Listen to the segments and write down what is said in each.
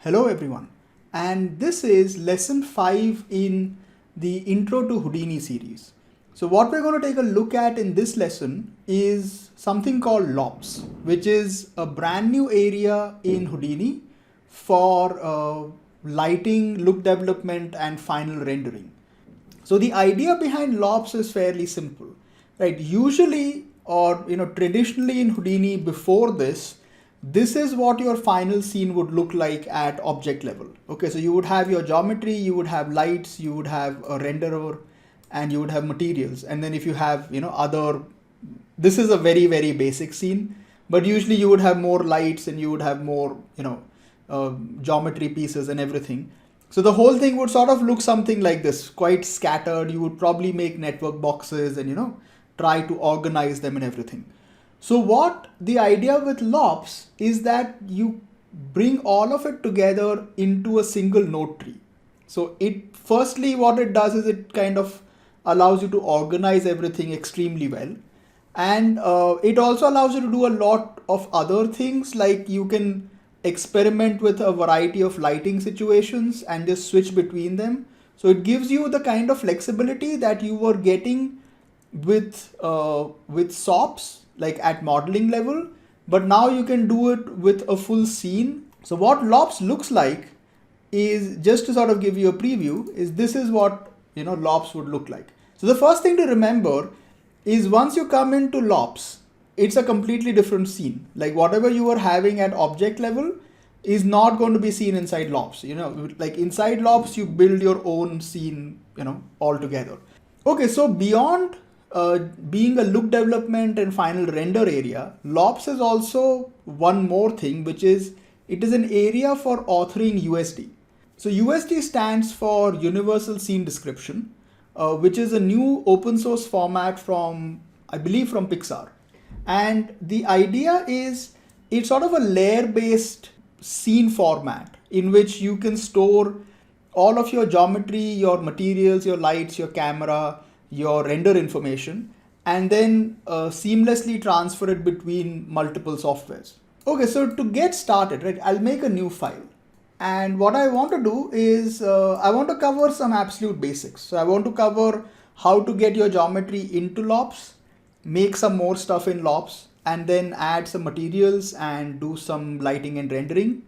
Hello everyone, and this is lesson 5 in the Intro to Houdini series. So what we're going to take a look at in this lesson is something called LOPS, which is a brand new area in Houdini for lighting, look development and final rendering. So the idea behind LOPS is fairly simple, right? Usually or traditionally in Houdini before this is what your final scene would look like at object level. Okay, so you would have your geometry, you would have lights, you would have a renderer, and you would have materials. And then if you have, this is a very, very basic scene, but usually you would have more lights and you would have more, geometry pieces and everything. So the whole thing would sort of look something like this, quite scattered. You would probably make network boxes and, try to organize them and everything. So what the idea with LOPS is that you bring all of it together into a single node tree. So firstly what it does is it kind of allows you to organize everything extremely well. And it also allows you to do a lot of other things, like you can experiment with a variety of lighting situations and just switch between them. So it gives you the kind of flexibility that you were getting with SOPs, like at modeling level, but now you can do it with a full scene. So what LOPS looks like is, just to sort of give you a preview, is this is what LOPS would look like. So the first thing to remember is once you come into LOPS, it's a completely different scene. Like whatever you were having at object level is not going to be seen inside LOPS. Like inside LOPS, you build your own scene, altogether. Okay, so beyond being a look development and final render area, LOPS is also one more thing, which is it is an area for authoring USD. So USD stands for Universal Scene Description, which is a new open source format from, I believe, from Pixar. And the idea is it's sort of a layer based scene format in which you can store all of your geometry, your materials, your lights, your camera, your render information, and then seamlessly transfer it between multiple softwares. Okay, so to get started, right, I'll make a new file. And what I want to do is I want to cover some absolute basics. So I want to cover how to get your geometry into LOPS, make some more stuff in LOPS, and then add some materials and do some lighting and rendering,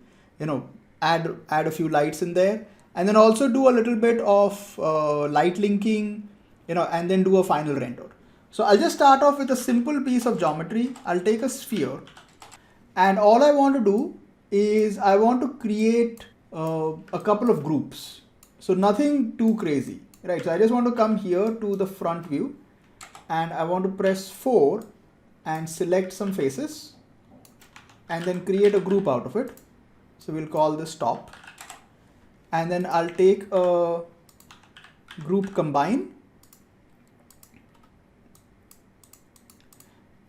add a few lights in there, and then also do a little bit of light linking, and then do a final render. So I'll just start off with a simple piece of geometry. I'll take a sphere, and all I want to do is I want to create a couple of groups. So nothing too crazy, right? So I just want to come here to the front view, and I want to press 4 and select some faces and then create a group out of it. So we'll call this top, and then I'll take a group combine,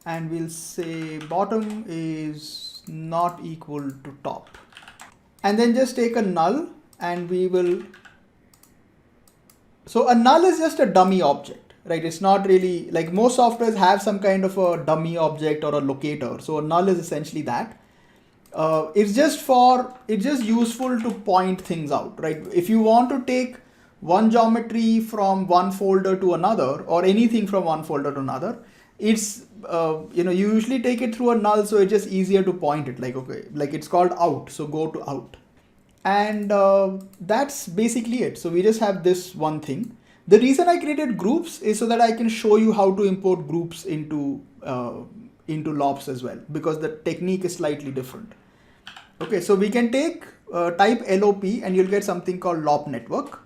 and we'll say bottom is not equal to top, and then just take a null, and we will, so a null is just a dummy object, right? It's not really, like most softwares have some kind of a dummy object or a locator. So a null is essentially that. It's just useful to point things out, right? If you want to take one geometry from one folder to another, or anything from one folder to another, it's you usually take it through a null, so it's just easier to point it, like, okay, like it's called out, so go to out, and that's basically it. So we just have this one thing. The reason I created groups is so that I can show you how to import groups into LOPS as well, because the technique is slightly different. Okay, so we can take type LOP, and you'll get something called LOP network,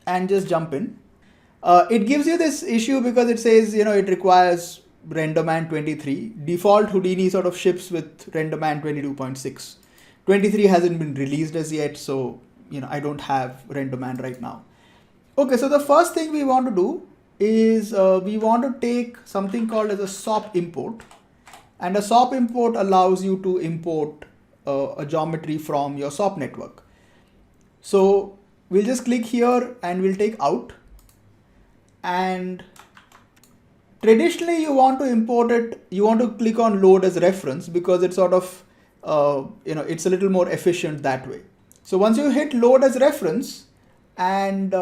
and just jump in. It gives you this issue because it says, it requires RenderMan 23. Default Houdini sort of ships with RenderMan 22.6. 23 hasn't been released as yet, so I don't have RenderMan right now. Okay, so the first thing we want to do is we want to take something called as a SOP import, and a SOP import allows you to import a geometry from your SOP network. So we'll just click here and we'll take out. And traditionally you want to import it, you want to click on load as reference, because it's sort of, it's a little more efficient that way. So once you hit load as reference, and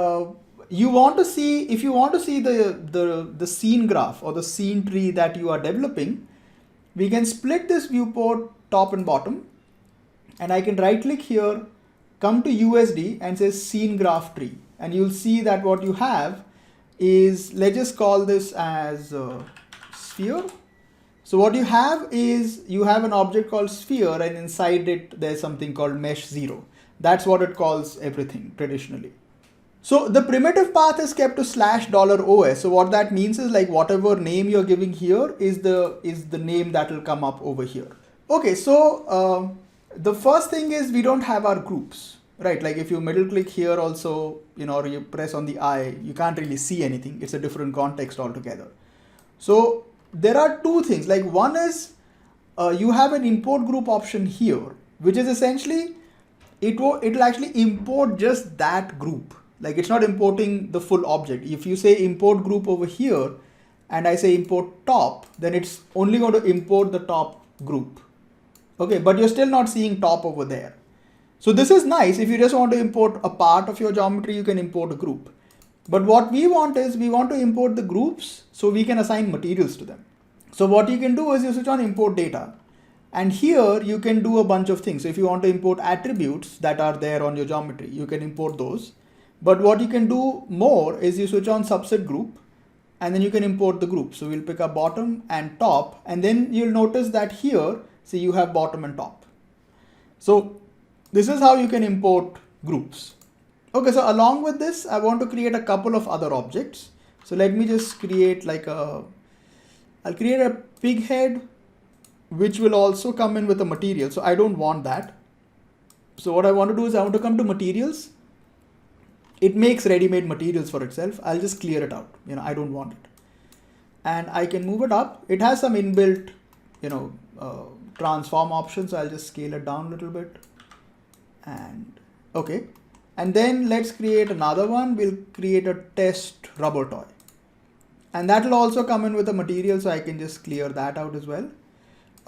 you want to see, if you want to see the scene graph or the scene tree that you are developing, we can split this viewport top and bottom, and I can right click here, come to USD and say scene graph tree, and you'll see that what you have is, let's just call this as sphere. So what you have is, you have an object called sphere, and inside it there's something called mesh 0. That's what it calls everything traditionally. So the primitive path is kept to /$OS. So what that means is, like, whatever name you're giving here is the name that will come up over here. Okay, so the first thing is, we don't have our groups, right? Like if you middle click here also, or you press on the eye, you can't really see anything. It's a different context altogether. So there are two things. Like one is you have an import group option here, which is essentially, it'll actually import just that group. Like it's not importing the full object. If you say import group over here and I say import top, then it's only going to import the top group. Okay, but you're still not seeing top over there. So this is nice. If you just want to import a part of your geometry, you can import a group. But what we want is, we want to import the groups so we can assign materials to them. So what you can do is, you switch on import data, and here you can do a bunch of things. So if you want to import attributes that are there on your geometry, you can import those. But what you can do more is, you switch on subset group, and then you can import the group. So we'll pick up bottom and top, and then you'll notice that here, see, you have bottom and top. So this is how you can import groups. Okay, so along with this, I want to create a couple of other objects. So let me just create I'll create a pig head, which will also come in with a material. So I don't want that. So what I want to do is, I want to come to materials. It makes ready-made materials for itself. I'll just clear it out. I don't want it. And I can move it up. It has some inbuilt, transform options. So I'll just scale it down a little bit. And okay. And then let's create another one. We'll create a test rubber toy. And that will also come in with a material. So I can just clear that out as well.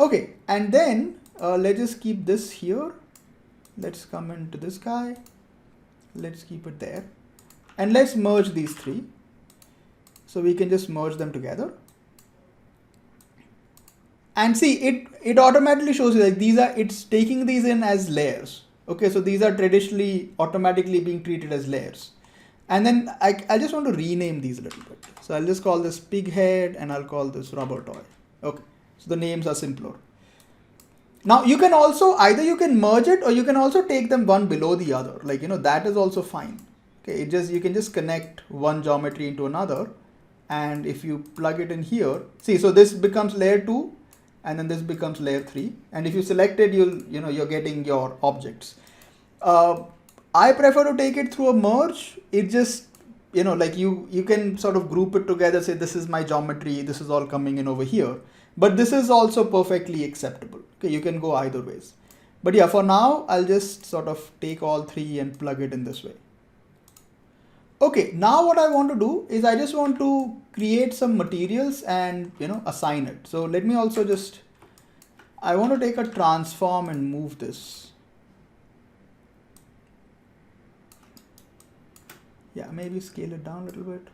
Okay. And then let's just keep this here. Let's come into this guy. Let's keep it there. And let's merge these three. So we can just merge them together. And see, it automatically shows you, like, it's taking these in as layers. Okay, so these are traditionally automatically being treated as layers. And then I just want to rename these a little bit. So I'll just call this pig head, and I'll call this rubber toy. Okay, so the names are simpler. Now you can also, either you can merge it, or you can also take them one below the other. Like, that is also fine. Okay, you can just connect one geometry into another. And if you plug it in here, see, so this becomes layer 2, and then this becomes layer 3. And if you select it, you're getting your objects. I prefer to take it through a merge. It just, like you can sort of group it together, say this is my geometry, this is all coming in over here. But this is also perfectly acceptable. Okay, you can go either ways. But yeah, for now, I'll just sort of take all three and plug it in this way. Okay, now what I want to do is, I just want to create some materials and, assign it. So let me also I want to take a transform and move this. Yeah, maybe scale it down a little bit.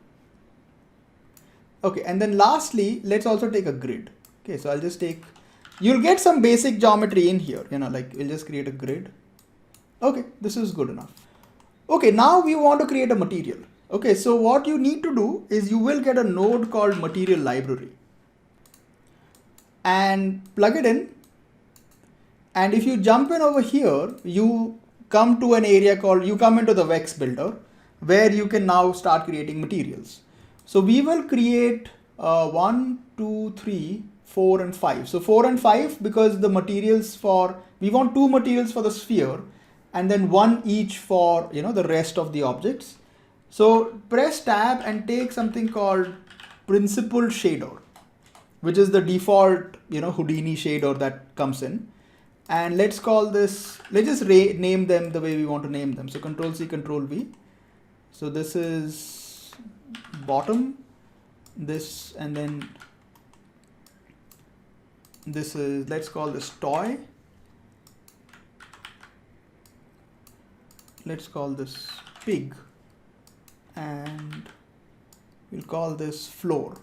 Okay, and then lastly, let's also take a grid. Okay, so I'll just you'll get some basic geometry in here, like we'll just create a grid. Okay, this is good enough. Okay, now we want to create a material. Okay, so what you need to do is, you will get a node called material library and plug it in. And if you jump in over here, you come to an area called, you come into the Vex builder, where you can now start creating materials. So we will create 1, 2, 3, 4 and 5. So 4 and 5, because the materials we want 2 materials for the sphere, and then 1 each for, the rest of the objects. So press tab and take something called principal shader, which is the default, Houdini shader that comes in. And let's call this, let's just name them the way we want to name them. So Control C, Control V. So this is bottom, this, and then this is, let's call this toy. let's call this pig, and we'll call this floor.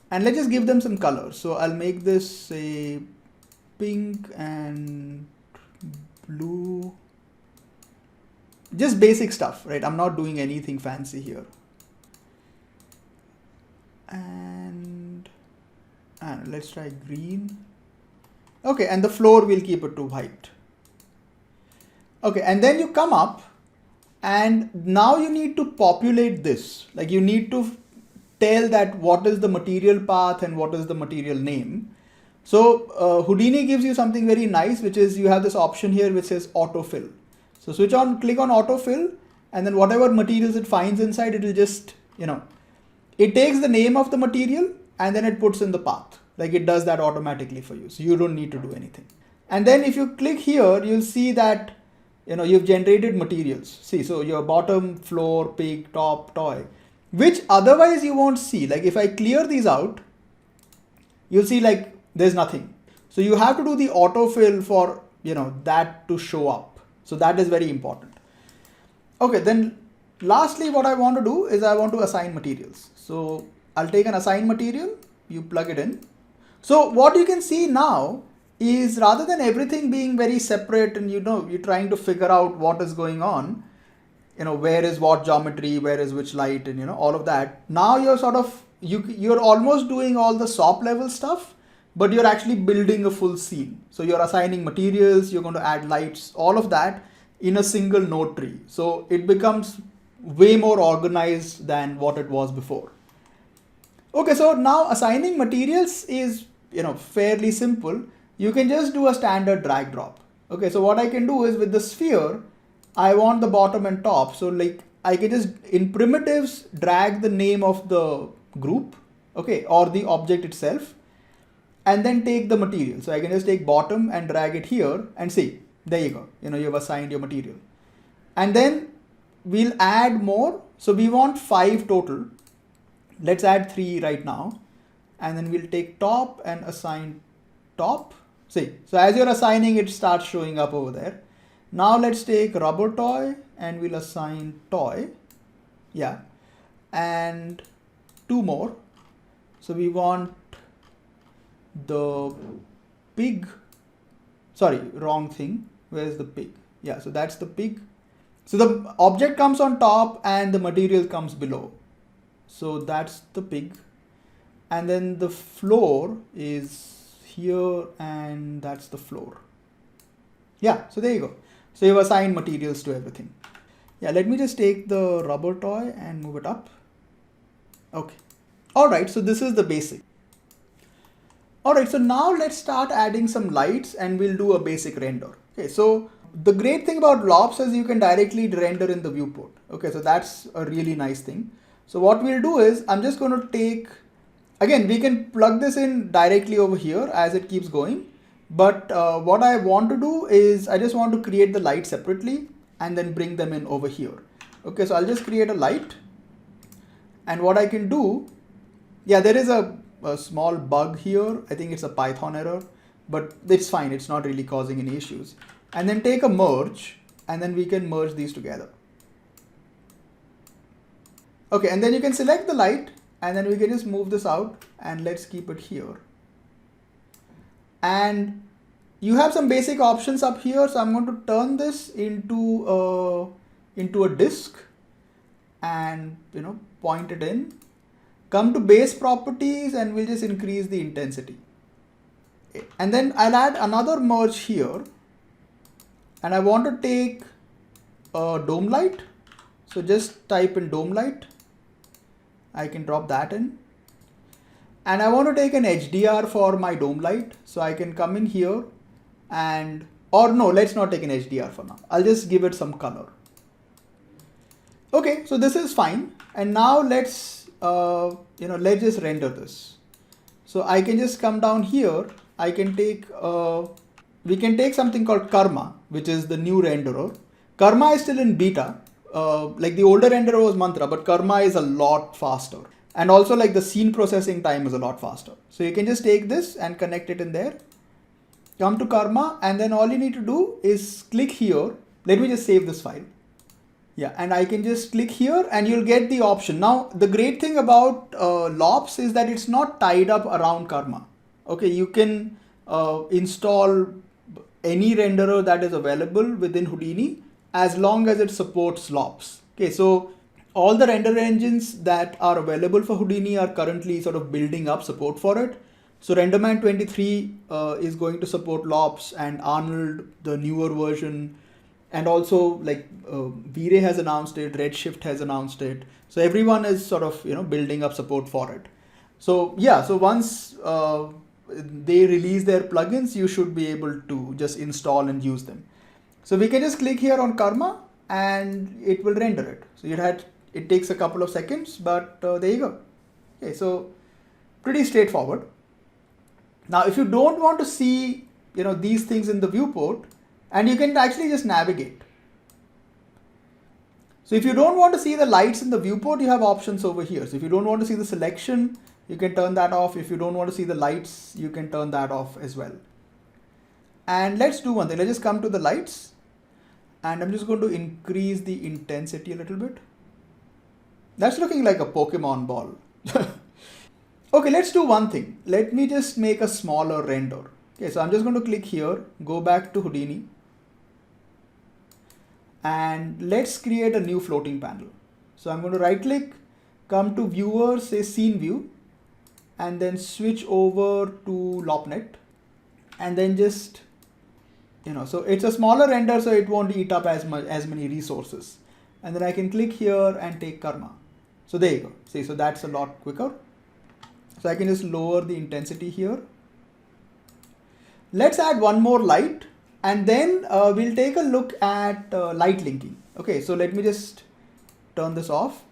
And let's just give them some color. So I'll make this say pink and blue. Just basic stuff, right? I'm not doing anything fancy here. And let's try green. Okay, and the floor we'll keep it to white. Okay, and then you come up and now you need to populate this. Like you need to tell that what is the material path and what is the material name. So Houdini gives you something very nice, which is you have this option here which says autofill. So switch on, click on autofill, and then whatever materials it finds inside, it will just, it takes the name of the material and then it puts in the path. Like it does that automatically for you. So you don't need to do anything. And then if you click here, you'll see that, you've generated materials. See, so your bottom, floor, pig, top, toy, which otherwise you won't see. Like if I clear these out, you'll see like there's nothing. So you have to do the autofill for, that to show up. So that is very important. Okay, then lastly, what I want to do is I want to assign materials. So I'll take an assign material, you plug it in. So what you can see now is rather than everything being very separate and you're trying to figure out what is going on, where is what geometry, where is which light, and all of that. Now you're sort of, you're almost doing all the SOP level stuff, but you're actually building a full scene. So you're assigning materials, you're going to add lights, all of that in a single node tree. So it becomes way more organized than what it was before. Okay, so now assigning materials is, fairly simple. You can just do a standard drag drop. Okay, so what I can do is with the sphere, I want the bottom and top. So like I can just in primitives drag the name of the group, okay, or the object itself, and then take the material. So I can just take bottom and drag it here and see, there you go, you've assigned your material. And then we'll add more. So we want 5 total. Let's add 3 right now. And then we'll take top and assign top. See, so as you're assigning, it starts showing up over there. Now let's take rubber toy and we'll assign toy. Yeah. And 2 more. So we want the pig. Sorry, wrong thing. Where's the pig? Yeah, so that's the pig. So the object comes on top and the material comes below. So that's the pig. And then the floor is here and that's the floor. Yeah, so there you go. So you've assigned materials to everything. Yeah, let me just take the rubber toy and move it up. Okay. All right, so this is the basic. All right, so now let's start adding some lights and we'll do a basic render. Okay, so the great thing about LOPS is you can directly render in the viewport. Okay, so that's a really nice thing. So what we'll do is I'm just going to take, again, we can plug this in directly over here as it keeps going. But what I want to do is I just want to create the light separately and then bring them in over here. Okay, so I'll just create a light. And what I can do, yeah, there is a small bug here. I think it's a Python error, but it's fine. It's not really causing any issues. And then take a merge and then we can merge these together. Okay, and then you can select the light and then we can just move this out and let's keep it here. And you have some basic options up here. So I'm going to turn this into a disk and point it in. Come to base properties and we'll just increase the intensity. And then I'll add another merge here. And I want to take a dome light. So just type in dome light. I can drop that in. And I want to take an HDR for my dome light. So I can come in here and, or no, let's not take an HDR for now. I'll just give it some color. Okay, so this is fine. And now let's just render this. So I can just come down here. I can take, we can take something called Karma, which is the new renderer. Karma is still in beta. Like the older renderer was Mantra, but Karma is a lot faster. And also like the scene processing time is a lot faster. So you can just take this and connect it in there. Come to Karma and then all you need to do is click here Let me just save this file. Yeah, and I can just click here and you'll get the option. Now, the great thing about LOPS is that it's not tied up around Karma. Okay, you can install any renderer that is available within Houdini as long as it supports LOPS. Okay, so all the render engines that are available for Houdini are currently sort of building up support for it. So RenderMan 23 is going to support LOPS, and Arnold, the newer version, and also like V-Ray has announced it, Redshift has announced it. So everyone is sort of, building up support for it. So yeah, so once they release their plugins, you should be able to just install and use them. So we can just click here on Karma and it will render it. So it takes a couple of seconds, but there you go. Okay, so pretty straightforward. Now, if you don't want to see, these things in the viewport, and you can actually just navigate. So if you don't want to see the lights in the viewport, you have options over here. So if you don't want to see the selection, you can turn that off. If you don't want to see the lights, you can turn that off as well. And let's do one thing. Let's just come to the lights, and I'm just going to increase the intensity a little bit. That's looking like a Pokemon ball. Okay, let's do one thing. Let me just make a smaller render. Okay, so I'm just going to click here, go back to Houdini, and let's create a new floating panel. So I'm going to right click, come to viewer, say scene view, and then switch over to LOPNet, and then just, so it's a smaller render, so it won't eat up as many resources. And then I can click here and take Karma. So there you go. See, so that's a lot quicker. So I can just lower the intensity here. Let's add one more light, and then we'll take a look at light linking. Okay, so let me just turn this off,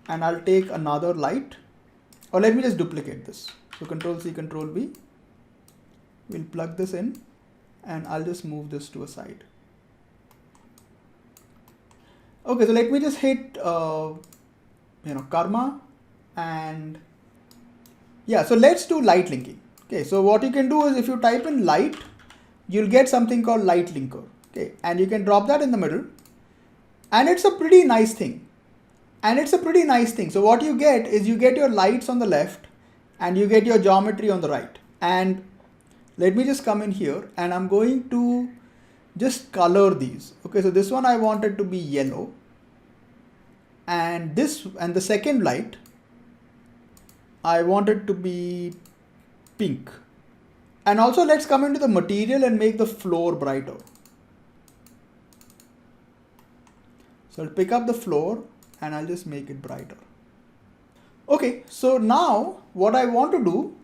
and I'll take another light, or let me just duplicate this. So Control C, Control V. We'll plug this in, and I'll just move this to a side. Okay, so let me just hit Karma, and yeah, so let's do light linking. Okay, so what you can do is if you type in light, you'll get something called light linker. Okay, and you can drop that in the middle, and it's a pretty nice thing. So what you get is you get your lights on the left and you get your geometry on the right. And let me just come in here, and I'm going to just color these. Okay, so this one I want it to be yellow, and the second light I want it to be pink. And also let's come into the material and make the floor brighter. So I'll pick up the floor and I'll just make it brighter. Okay, so now what I want to do,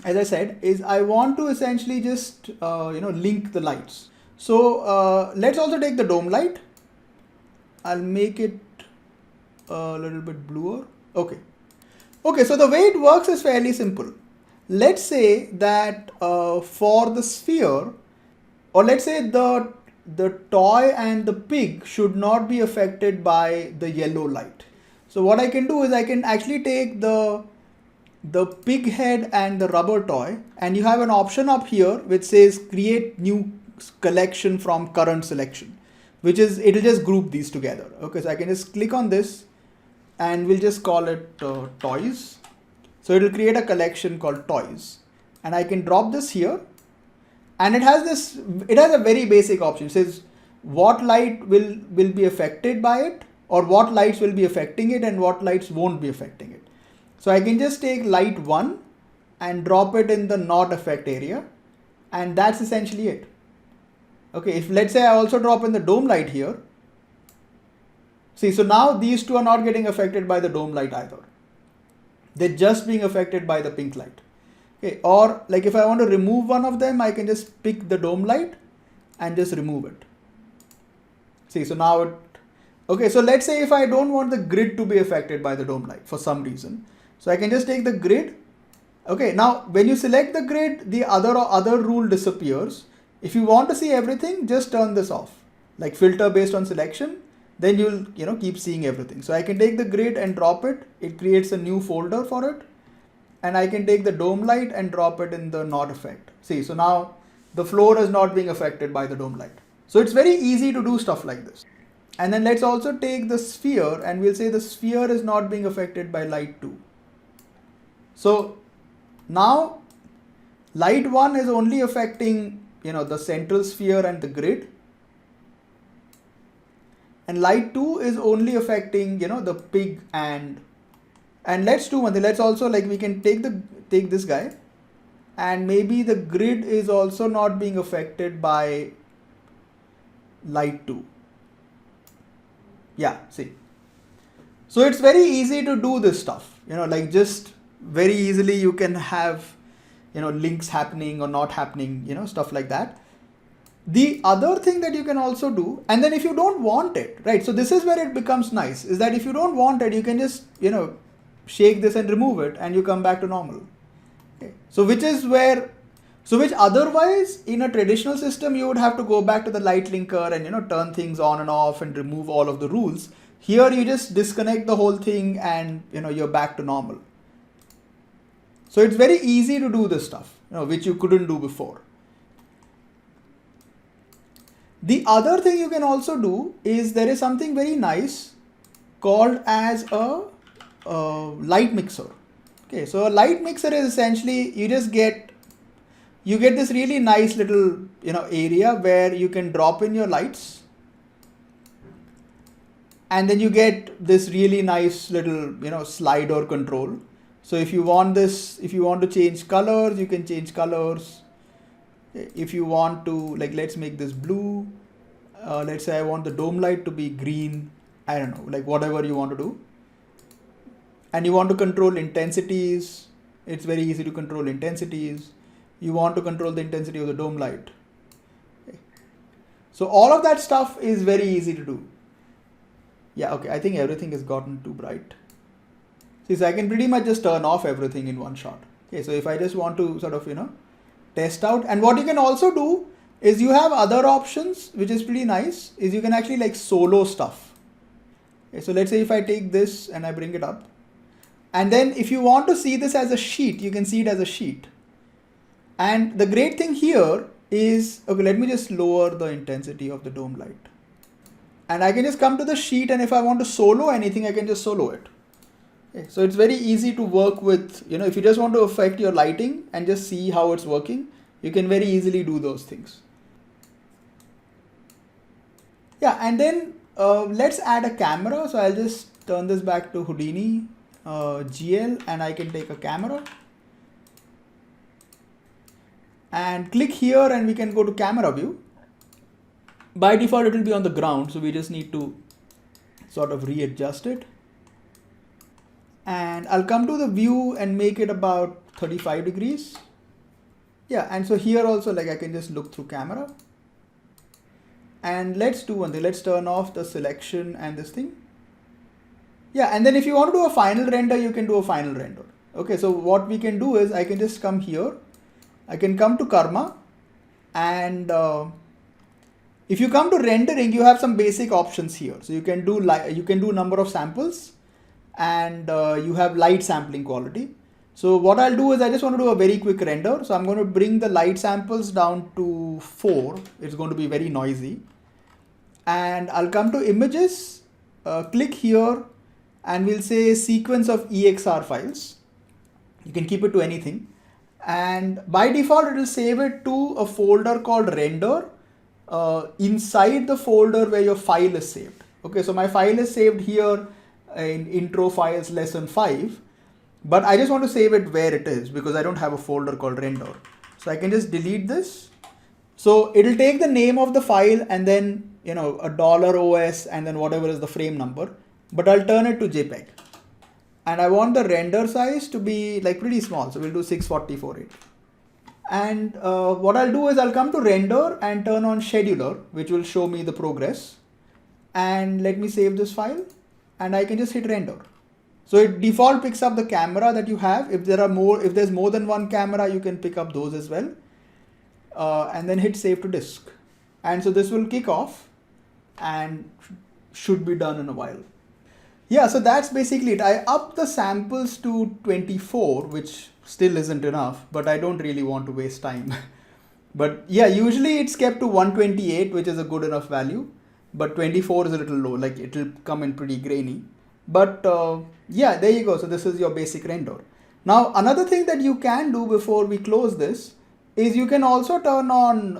as I said, is I want to essentially just link the lights. So let's also take the dome light. I'll make it a little bit bluer. Okay, so the way it works is fairly simple. Let's say that for the sphere, or let's say the toy and the pig should not be affected by the yellow light. So what I can do is I can actually take the pig head and the rubber toy, and you have an option up here which says create new collection from current selection, which is, it'll just group these together. Okay, so I can just click on this, and we'll just call it toys. So it will create a collection called toys, and I can drop this here, and it has a very basic option. It says what light will be affected by it, or what lights will be affecting it and what lights won't be affecting it. So I can just take light 1 and drop it in the not affect area, and that's essentially it. Okay, if let's say I also drop in the dome light here, see, so now these two are not getting affected by the dome light either. They're just being affected by the pink light. Okay, or like if I want to remove one of them, I can just pick the dome light and just remove it. See, so now okay, so let's say if I don't want the grid to be affected by the dome light for some reason, so I can just take the grid. Okay, now when you select the grid, the other rule disappears. If you want to see everything, just turn this off, like filter based on selection. Then you'll keep seeing everything. So I can take the grid and drop it. It creates a new folder for it. And I can take the dome light and drop it in the not effect. See, so now the floor is not being affected by the dome light. So it's very easy to do stuff like this. And then let's also take the sphere and we'll say the sphere is not being affected by light 2. So now light 1 is only affecting, the central sphere and the grid. And light 2 is only affecting, the pig and let's do one thing. Let's also, like, we can take this guy, and maybe the grid is also not being affected by light 2. Yeah, see. So it's very easy to do this stuff, like just very easily you can have, links happening or not happening, stuff like that. The other thing that you can also do, and then if you don't want it, right? So this is where it becomes nice, is that if you don't want it, you can just, shake this and remove it and you come back to normal. Okay. So which otherwise in a traditional system, you would have to go back to the light linker and, turn things on and off and remove all of the rules. Here you just disconnect the whole thing and, you're back to normal. So it's very easy to do this stuff, which you couldn't do before. The other thing you can also do is there is something very nice called as a light mixer. Okay, so a light mixer is essentially you get this really nice little area where you can drop in your lights, and then you get this really nice little slide or control. So if you want to change colors, you can change colors. If you want to, like, let's make this blue, let's say I want the dome light to be green, I don't know, like whatever you want to do. And you want to control intensities, it's very easy to control intensities. You want to control the intensity of the dome light. Okay. So all of that stuff is very easy to do. Yeah, okay, I think everything has gotten too bright. See, so I can pretty much just turn off everything in one shot. Okay, so if I just want to sort of, test out, and what you can also do is you have other options, which is pretty nice, is you can actually like solo stuff. Okay, so let's say if I take this and I bring it up, and then if you want to see this as a sheet, you can see it as a sheet. And the great thing here is, okay, let me just lower the intensity of the dome light. And I can just come to the sheet, and if I want to solo anything, I can just solo it. Okay, so it's very easy to work with, if you just want to affect your lighting and just see how it's working, you can very easily do those things. Yeah, and then let's add a camera. So I'll just turn this back to Houdini GL, and I can take a camera and click here, and we can go to camera view. By default, it will be on the ground, so we just need to sort of readjust it. And I'll come to the view and make it about 35 degrees. Yeah, and so here also, like, I can just look through camera. And let's do one thing. Let's turn off the selection and this thing. Yeah, and then if you want to do a final render, you can do a final render. Okay, so what we can do is I can just come here. I can come to Karma, and if you come to rendering, you have some basic options here. So you can do number of samples, and you have light sampling quality. So what I'll do is I just want to do a very quick render. So I'm going to bring the light samples down to 4. It's going to be very noisy. And I'll come to images, click here, and we'll say sequence of EXR files. You can keep it to anything. And by default, it will save it to a folder called render inside the folder where your file is saved. Okay, so my file is saved here in intro files lesson 5, but I just want to save it where it is because I don't have a folder called render. So I can just delete this. So it'll take the name of the file and then, a $OS and then whatever is the frame number, but I'll turn it to JPEG. And I want the render size to be like pretty small. So we'll do 640x480. And what I'll do is I'll come to render and turn on scheduler, which will show me the progress. And let me save this file, and I can just hit render. So it default picks up the camera that you have. If there's more than one camera, you can pick up those as well. And then hit save to disk. And so this will kick off and should be done in a while. Yeah, so that's basically it. I upped the samples to 24, which still isn't enough, but I don't really want to waste time. But yeah, usually it's kept to 128, which is a good enough value. But 24 is a little low, like it'll come in pretty grainy. But yeah, there you go. So this is your basic render. Now, another thing that you can do before we close this is you can also turn on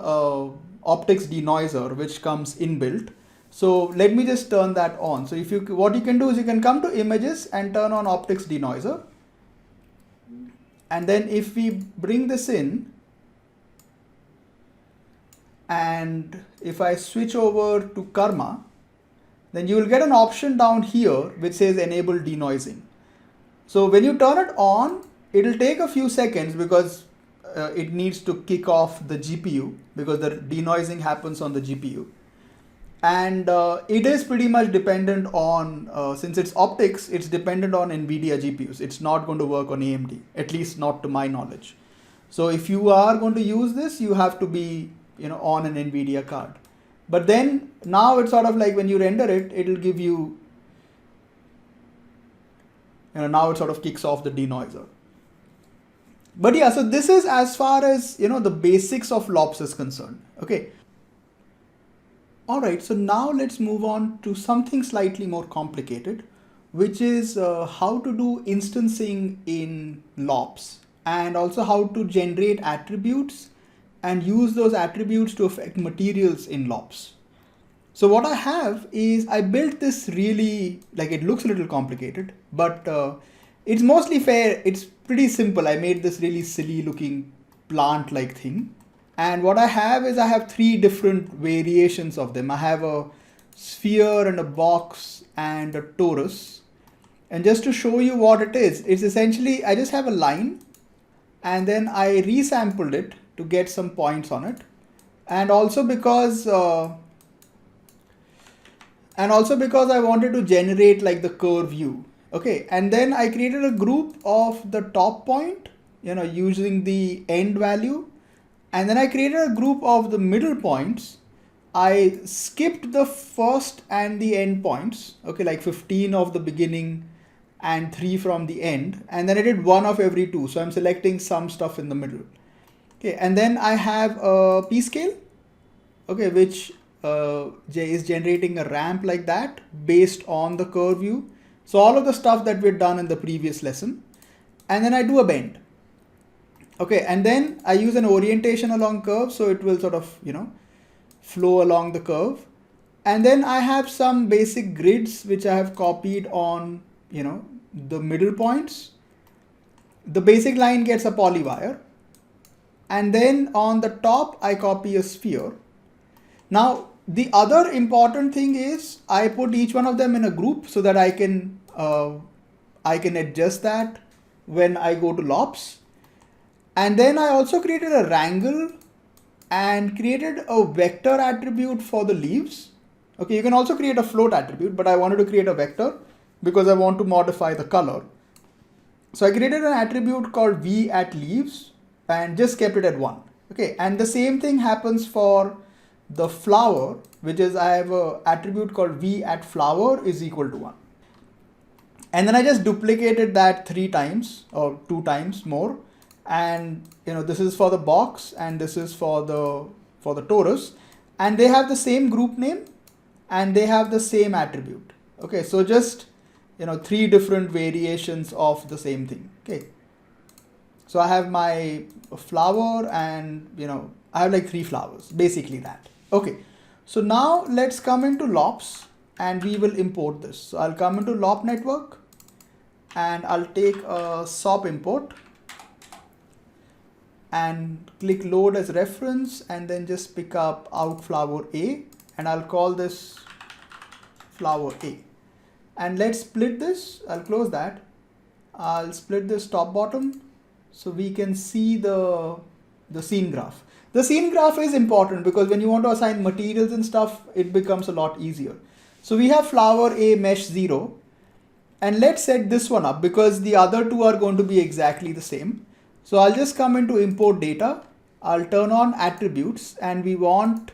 optics denoiser, which comes inbuilt. So let me just turn that on. So if you, what you can do is you can come to images and turn on optics denoiser. And then if we bring this in, and if I switch over to Karma, then you will get an option down here which says enable denoising. So when you turn it on, it'll take a few seconds because it needs to kick off the GPU, because the denoising happens on the GPU. And it is pretty much dependent on, since it's optics, it's dependent on NVIDIA GPUs. It's not going to work on AMD, at least not to my knowledge. So if you are going to use this, you have to be on an NVIDIA card. But then now it's sort of like when you render it, it'll give you, now it sort of kicks off the denoiser. But yeah, so this is as far as, the basics of LOPS is concerned. Okay. All right, so now let's move on to something slightly more complicated, which is how to do instancing in LOPS, and also how to generate attributes and use those attributes to affect materials in LOPS. So what I have is I built this really, like, it looks a little complicated, but it's mostly fair. It's pretty simple. I made this really silly looking plant-like thing. And what I have is I have three different variations of them. I have a sphere and a box and a torus. And just to show you what it is, it's essentially, I just have a line and then I resampled it to get some points on it. And also because I wanted to generate like the curve view. Okay. And then I created a group of the top point, using the end value. And then I created a group of the middle points. I skipped the first and the end points. Okay, like 15 of the beginning and 3 from the end. And then I did 1 of every 2. So I'm selecting some stuff in the middle. Okay, and then I have a p-scale, okay, which is generating a ramp like that based on the curve view. So all of the stuff that we've done in the previous lesson. And then I do a bend. Okay, and then I use an orientation along curve, so it will sort of, flow along the curve. And then I have some basic grids which I have copied on, the middle points. The basic line gets a polywire. And then on the top, I copy a sphere. Now, the other important thing is I put each one of them in a group so that I can adjust that when I go to LOPS. And then I also created a wrangle and created a vector attribute for the leaves. Okay, you can also create a float attribute, but I wanted to create a vector because I want to modify the color. So I created an attribute called v at leaves and just kept it at 1. Okay, and the same thing happens for the flower, which is I have an attribute called v at flower is equal to 1. And then I just duplicated that 3 times or 2 times more. And this is for the box and this is for the torus, and they have the same group name and they have the same attribute. Okay, so just 3 different variations of the same thing. Okay, so I have my flower and I have like 3 flowers, basically that. Okay, so now let's come into LOPS and we will import this. So I'll come into LOP network and I'll take a SOP import and click load as reference and then just pick up out flower A, and I'll call this flower A. And let's split this. I'll close that. I'll split this top bottom so we can see the scene graph. The scene graph is important because when you want to assign materials and stuff, it becomes a lot easier. So we have flower A mesh 0, and let's set this one up because the other 2 are going to be exactly the same. So I'll just come into import data. I'll turn on attributes and we want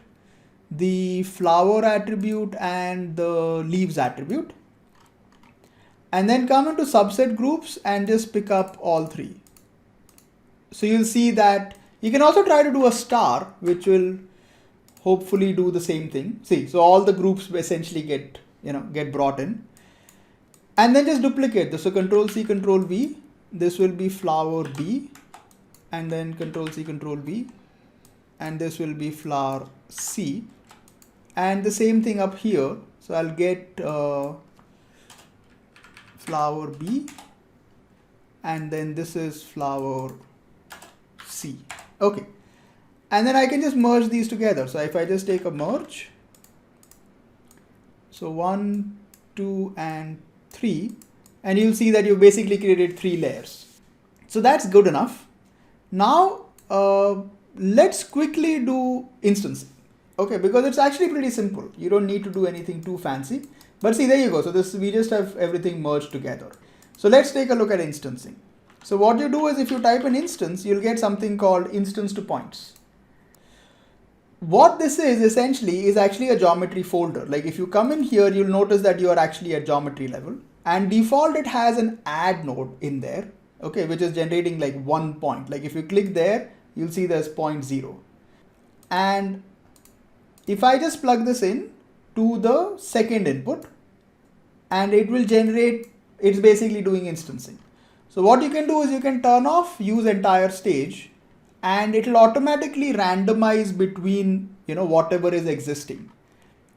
the flower attribute and the leaves attribute. And then come into subset groups and just pick up all 3. So you'll see that You can also try to do a star, which will hopefully do the same thing. See, so all the groups essentially get brought in, and then just duplicate this. So Control C, Control V. This will be flower B, and then Control C, Control V, and this will be flower C, and the same thing up here. So I'll get flower B, and then this is flower C. Okay. And then I can just merge these together. So if I just take a merge, so 1, 2, and 3, and you'll see that you basically created 3 layers. So that's good enough. Now let's quickly do instancing. Okay, because it's actually pretty simple. You don't need to do anything too fancy. But see, there you go. So we just have everything merged together. So let's take a look at instancing. So what you do is if you type an instance, you'll get something called instance to points. What this is essentially is actually a geometry folder. Like if you come in here, you'll notice that you are actually at geometry level, and default it has an add node in there, okay, which is generating like 1 point. Like if you click there, you'll see there's 0.0. And if I just plug this in to the second input, and it will generate, it's basically doing instancing. So what you can do is you can turn off use entire stage, and it will automatically randomize between whatever is existing.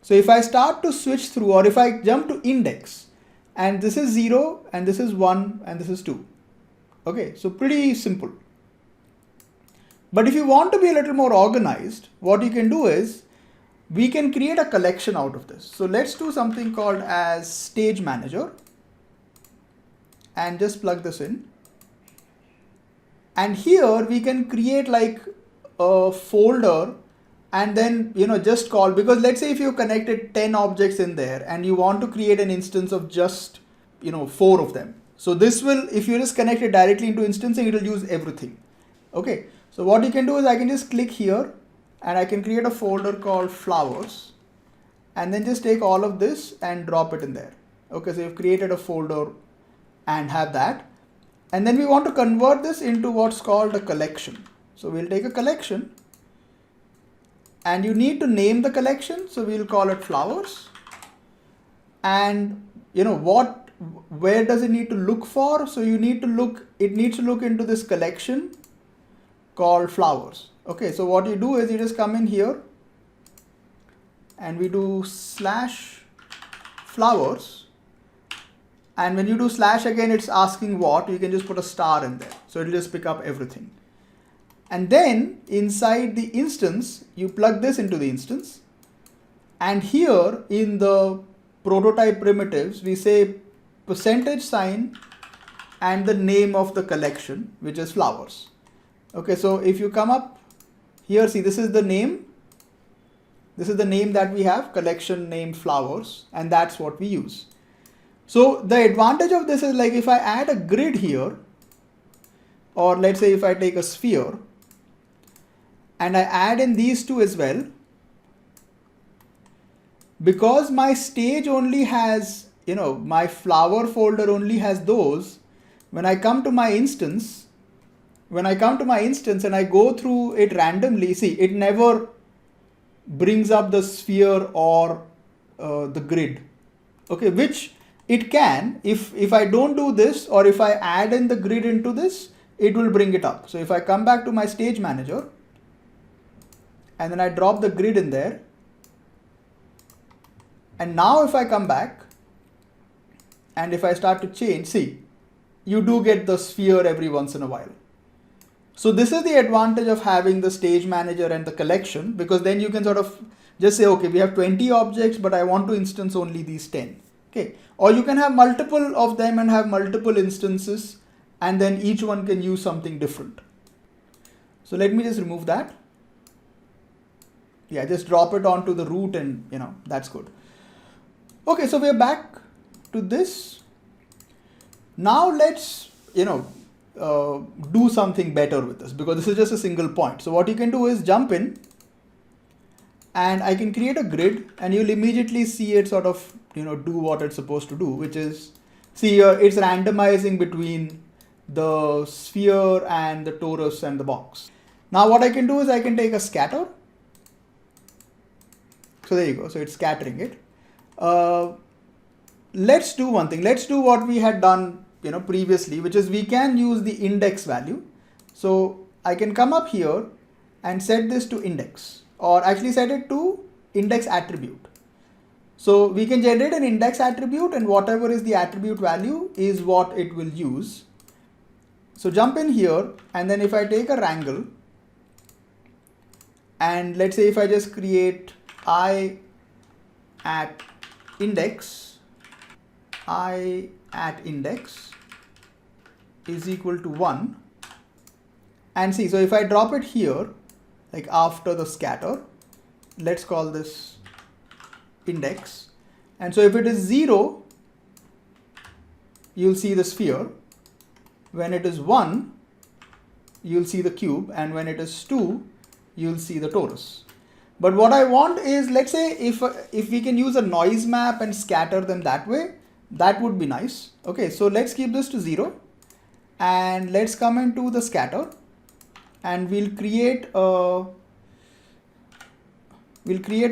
So if I start to switch through, or if I jump to index, and this is 0, and this is 1, and this is 2. Okay, so pretty simple. But if you want to be a little more organized, what you can do is we can create a collection out of this. So let's do something called as stage manager, and just plug this in. And here we can create like a folder, and then just call, because let's say if you connected 10 objects in there and you want to create an instance of just 4 of them. So this will, if you just connect it directly into instancing, it will use everything. Okay, so what you can do is I can just click here, and I can create a folder called flowers, and then just take all of this and drop it in there. Okay, so you've created a folder and have that. And then we want to convert this into what's called a collection. So we'll take a collection, and you need to name the collection. So we'll call it flowers. And where does it need to look for? So it needs to look into this collection called flowers. Okay, so what you do is you just come in here, and we do /flowers. And when you do slash again, it's asking what, you can just put a star in there. So it'll just pick up everything. And then inside the instance, you plug this into the instance. And here in the prototype primitives, we say %, and the name of the collection, which is flowers. Okay, so if you come up here, see, this is the name. This is the name that we have, collection named flowers, and that's what we use. So the advantage of this is, like, if I add a grid here, or let's say if I take a sphere and I add in these two as well, because my stage only has, my flower folder only has those, when I come to my instance and I go through it randomly, see, it never brings up the sphere or the grid. Okay, which it can, if I don't do this, or if I add in the grid into this, it will bring it up. So if I come back to my stage manager, and then I drop the grid in there, and now if I come back, and if I start to change, see, you do get the sphere every once in a while. So this is the advantage of having the stage manager and the collection, because then you can sort of just say, okay, we have 20 objects, but I want to instance only these 10. Okay, or you can have multiple of them and have multiple instances, and then each one can use something different. So let me just remove that. Yeah, just drop it onto the root, and that's good. Okay, so we're back to this. Now let's do something better with this, because this is just a single point. So what you can do is jump in, and I can create a grid, and you'll immediately see it sort of do what it's supposed to do, which is, see, it's randomizing between the sphere and the torus and the box. Now what I can do is I can take a scatter. So there you go. So it's scattering it. Let's do one thing. Let's do what we had done, previously, which is we can use the index value. So I can come up here and set this to index, or actually set it to index attribute. So we can generate an index attribute, and whatever is the attribute value is what it will use. So jump in here, and then if I take a wrangle, and let's say if I just create I at index is equal to 1, and see, so if I drop it here, like after the scatter, let's call this index, and so if it is 0, you'll see the sphere. When it is 1, you'll see the cube, and when it is 2, you'll see the torus. But what I want is, let's say if we can use a noise map and scatter them that way, that would be nice. Okay, so let's keep this to 0, and let's come into the scatter, and we'll create a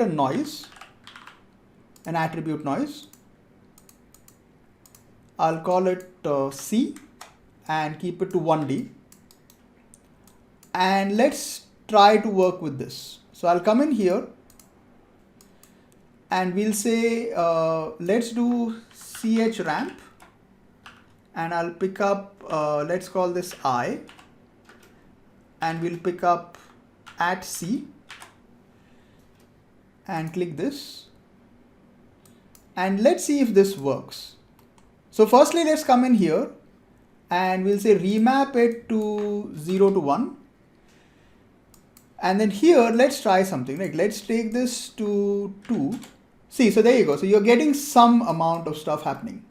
noise, an attribute noise. I'll call it C and keep it to 1D, and let's try to work with this. So I'll come in here, and we'll say let's do ch ramp, and I'll pick up let's call this I, and we'll pick up at C and click this, and let's see if this works. So firstly, let's come in here and we'll say remap it to 0 to 1. And then here, let's try something. Like, let's take this to 2. See, so there you go. So you're getting some amount of stuff happening.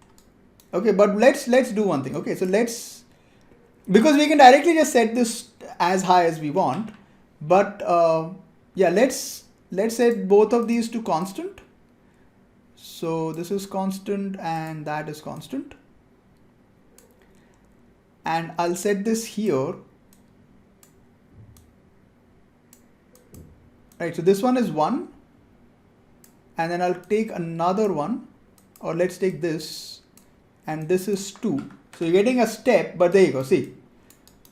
Okay, but let's do one thing. Okay, so because we can directly just set this as high as we want. But yeah, let's set both of these to constant. So this is constant and that is constant. And I'll set this here. Right, so this one is 1, and then I'll take another one, or let's take this, and this is 2. So you're getting a step, but there you go, see.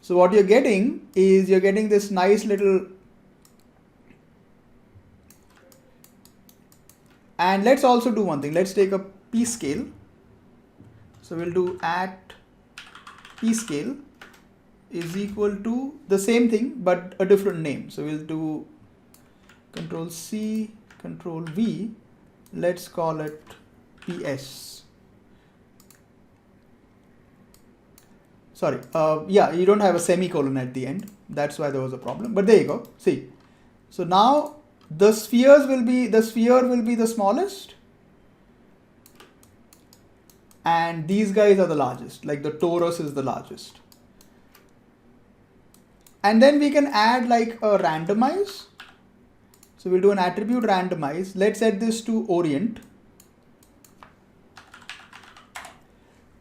So what you're getting is you're getting this nice little, and let's also do one thing. Let's take a p scale. So we'll do at p scale is equal to the same thing, but a different name. So we'll do Control C, Control V, let's call it PS. Sorry, yeah, you don't have a semicolon at the end. That's why there was a problem, but there you go, see. So now the sphere will be the smallest, and these guys are the largest, like the torus is the largest. And then we can add like a randomize. So we'll do an attribute randomize. Let's set this to orient,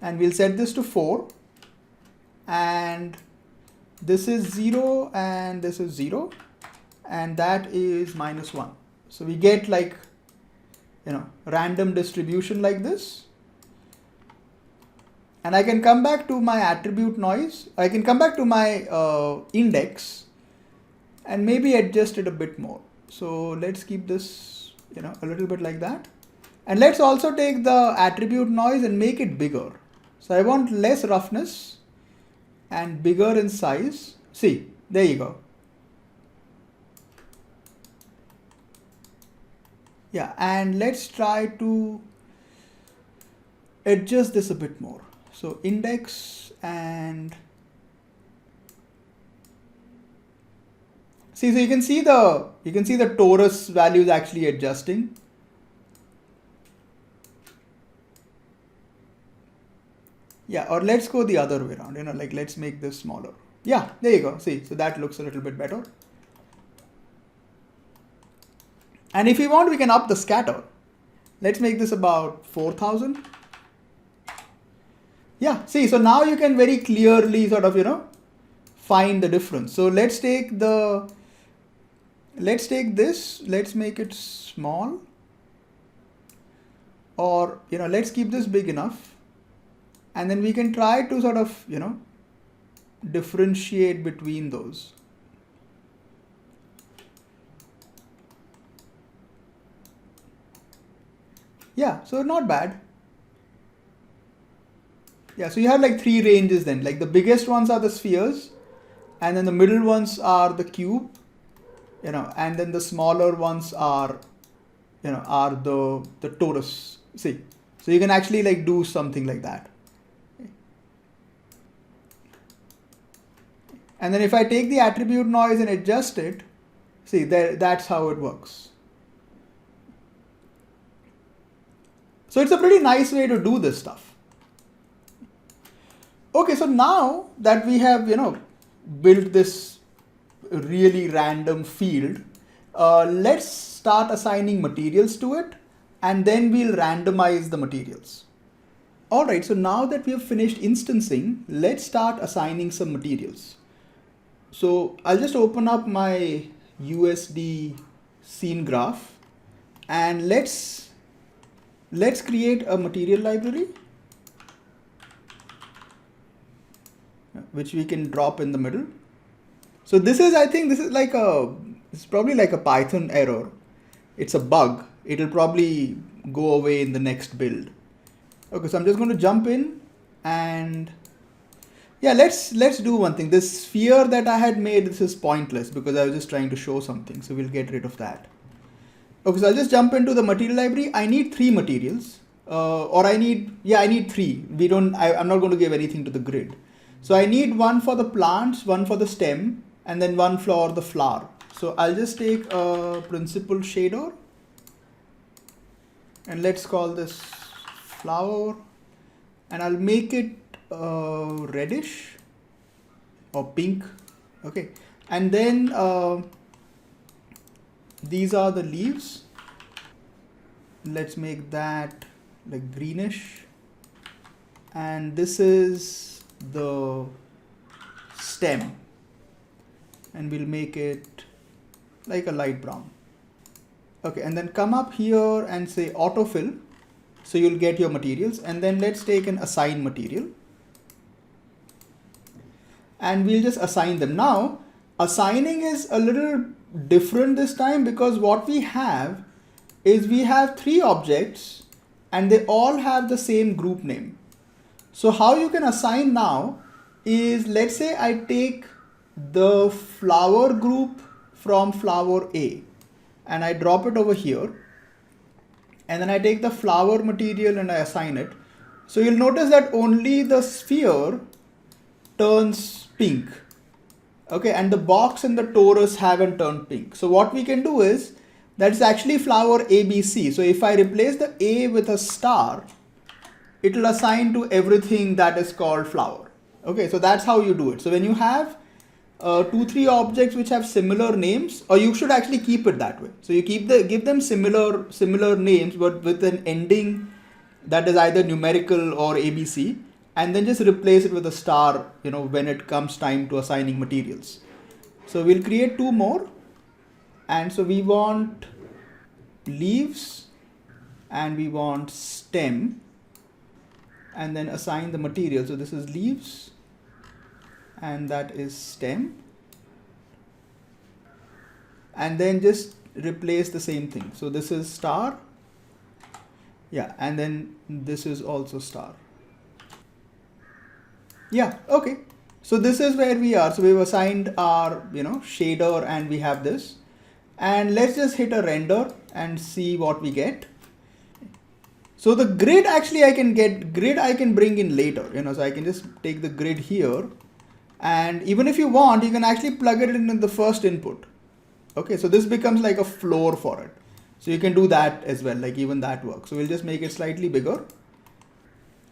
and we'll set this to 4, and this is 0 and this is 0, and that is -1. So we get like, random distribution like this. And I can come back to my attribute noise. I can come back to my index and maybe adjust it a bit more. So let's keep this, a little bit like that. And let's also take the attribute noise and make it bigger. So I want less roughness and bigger in size. See, there you go. Yeah, and let's try to adjust this a bit more. So index and see, so you can see the torus values actually adjusting. Yeah, or let's go the other way around, like let's make this smaller. Yeah, there you go. See, so that looks a little bit better. And if we want, we can up the scatter. Let's make this about 4,000. Yeah, see, so now you can very clearly sort of, find the difference. So let's take this, let's make it small, or let's keep this big enough, and then we can try to sort of differentiate between those. Yeah, so not bad. Yeah, so you have like 3 ranges then. Like the biggest ones are the spheres, and then the middle ones are the cube, and then the smaller ones are, are the torus. See, so you can actually like do something like that. And then if I take the attribute noise and adjust it, see there, that's how it works. So it's a pretty nice way to do this stuff. Okay, so now that we have, built this really random field, let's start assigning materials to it, and then we'll randomize the materials. All right, so now that we have finished instancing, let's start assigning some materials. So I'll just open up my USD scene graph, and let's create a material library, which we can drop in the middle. So this is, I think this is like it's probably like a Python error. It's a bug. It'll probably go away in the next build. Okay, so I'm just going to jump in, and yeah, let's do one thing. This sphere that I had made, this is pointless because I was just trying to show something. So we'll get rid of that. Okay, so I'll just jump into the material library. I need 3 materials, I need 3. I'm not going to give anything to the grid. So I need one for the plants, one for the stem, and then one for the flower. So I'll just take a principal shader, and let's call this flower, and I'll make it reddish or pink. Okay, and then these are the leaves. Let's make that like greenish, and this is the stem, and we'll make it like a light brown. Okay, and then come up here and say autofill, so you'll get your materials, and then let's take an assign material, and we'll just assign them. Now assigning is a little different this time, because what we have is we have 3 objects and they all have the same group name. So how you can assign now is, let's say I take the flower group from flower A and I drop it over here, and then I take the flower material and I assign it. So you'll notice that only the sphere turns pink. Okay, and the box and the torus haven't turned pink. So what we can do is, that's actually flower ABC. So if I replace the A with a star, it will assign to everything that is called flower. Okay, so that's how you do it. So when you have 2-3 objects which have similar names, or you should actually keep it that way. So you give them similar names, but with an ending that is either numerical or ABC, and then just replace it with a star, when it comes time to assigning materials. So we'll create 2 more. And so we want leaves and we want stem, and then assign the material. So this is leaves and that is stem, and then just replace the same thing. So this is star, yeah, and then this is also star. Yeah, okay. So this is where we are. So we've assigned our shader, and we have this. And let's just hit a render and see what we get. So the grid, actually I can bring in later, so I can just take the grid here, and even if you want, you can actually plug it in the first input. Okay, so this becomes like a floor for it. So you can do that as well, like even that works. So we'll just make it slightly bigger.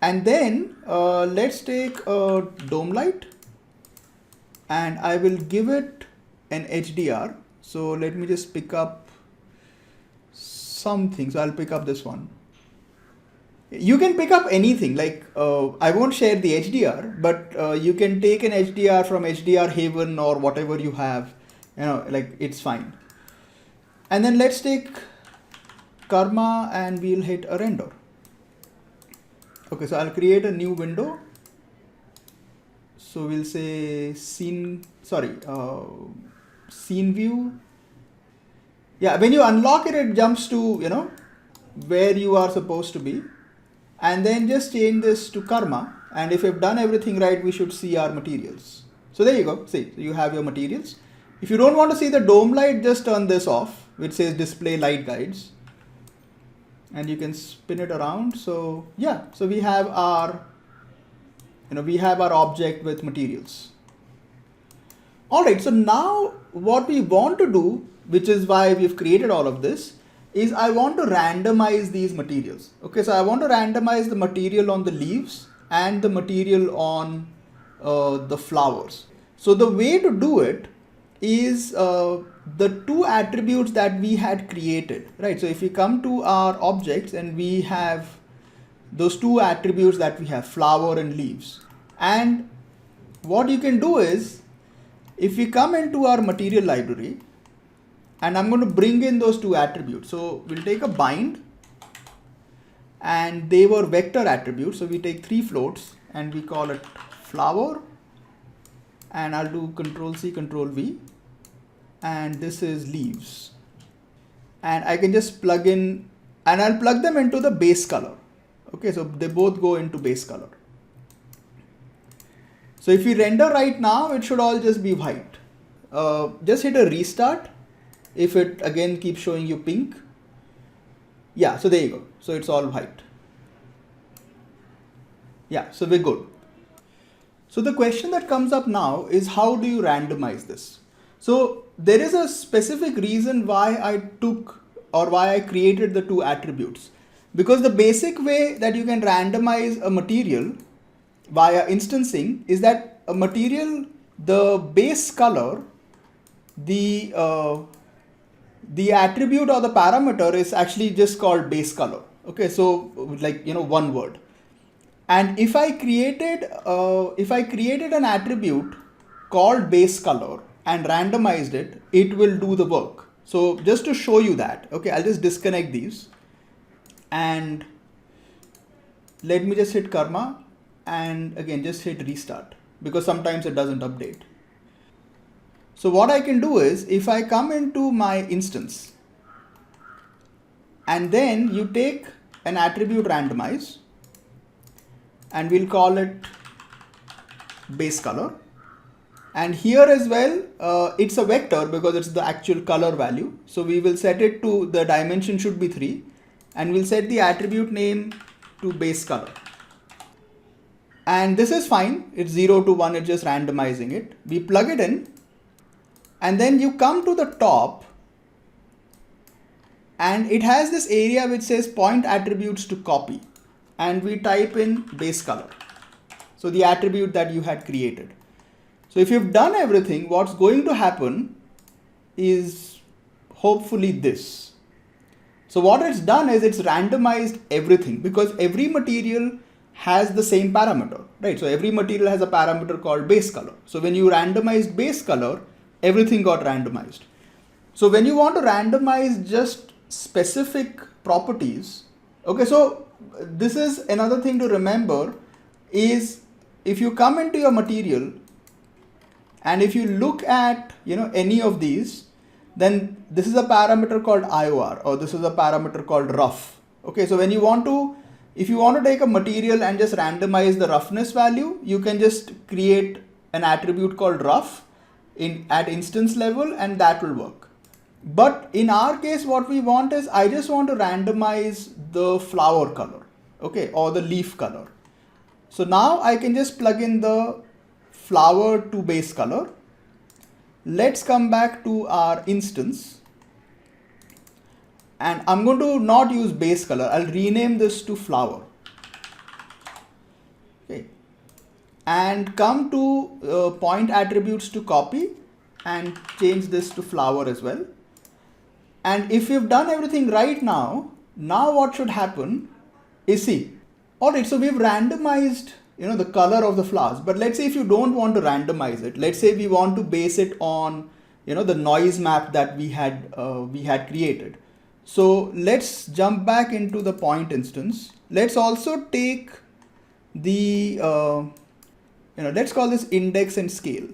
And then let's take a dome light, and I will give it an HDR. So let me just pick up something. So I'll pick up this one. You can pick up anything, like I won't share the HDR, but you can take an HDR from HDR Haven or whatever you have, like it's fine. And then let's take Karma and we'll hit a render. Okay, so I'll create a new window. So we'll say scene view. Yeah, when you unlock it, it jumps to, where you are supposed to be. And then just change this to Karma. And if you've done everything right, we should see our materials. So there you go. See, so you have your materials. If you don't want to see the dome light, just turn this off, which says display light guides. And you can spin it around. So yeah, so we have our, object with materials. All right, so now what we want to do, which is why we've created all of this, is I want to randomize these materials. Okay, so I want to randomize the material on the leaves and the material on the flowers. So the way to do it is the two attributes that we had created, right? So if we come to our objects and we have those two attributes that we have, flower and leaves. And what you can do is, if we come into our material library, and I'm going to bring in those two attributes. So we'll take a bind, and they were vector attributes. So we take 3 floats and we call it flower, and I'll do Control-C, Control-V, and this is leaves. And I can just plug in, and I'll plug them into the base color. Okay, so they both go into base color. So if we render right now, it should all just be white. Just hit a restart. If it again keeps showing you pink. Yeah, so there you go. So it's all white. Yeah, so we're good. So the question that comes up now is, how do you randomize this? So there is a specific reason why I took, or why I created the two attributes. Because the basic way that you can randomize a material via instancing is that a material, the base color, the attribute or the parameter is actually just called base color. Okay, so like, one word. And if I created an attribute called base color and randomized it, it will do the work. So just to show you that, okay, I'll just disconnect these and let me just hit Karma and again just hit restart, because sometimes it doesn't update. So what I can do is, if I come into my instance and then you take an attribute randomize, and we'll call it base color. And here as well, it's a vector because it's the actual color value. So we will set it to, the dimension should be 3, and we'll set the attribute name to base color. And this is fine. It's 0 to 1. It's just randomizing it. We plug it in, and then you come to the top, and it has this area which says point attributes to copy, and we type in base color. So the attribute that you had created. So if you've done everything, what's going to happen is hopefully this. So what it's done is it's randomized everything, because every material has the same parameter, right? So every material has a parameter called base color. So when you randomized base color, everything got randomized. So when you want to randomize just specific properties, okay, so this is another thing to remember is, if you come into your material and if you look at, any of these, then this is a parameter called IOR, or this is a parameter called rough. Okay, so when you want to, if you want to take a material and just randomize the roughness value, you can just create an attribute called rough at instance level, and that will work. But in our case, what we want is, I just want to randomize the flower color, okay, or the leaf color. So now I can just plug in the flower to base color. Let's come back to our instance. And I'm going to not use base color. I'll rename this to flower. Okay. And come to point attributes to copy and change this to flower as well. And if you've done everything right now what should happen is, see, Alright, so we've randomized, the color of the flowers, but let's say if you don't want to randomize it, let's say we want to base it on, the noise map that we had created. So let's jump back into the point instance. Let's also take the, let's call this index and scale.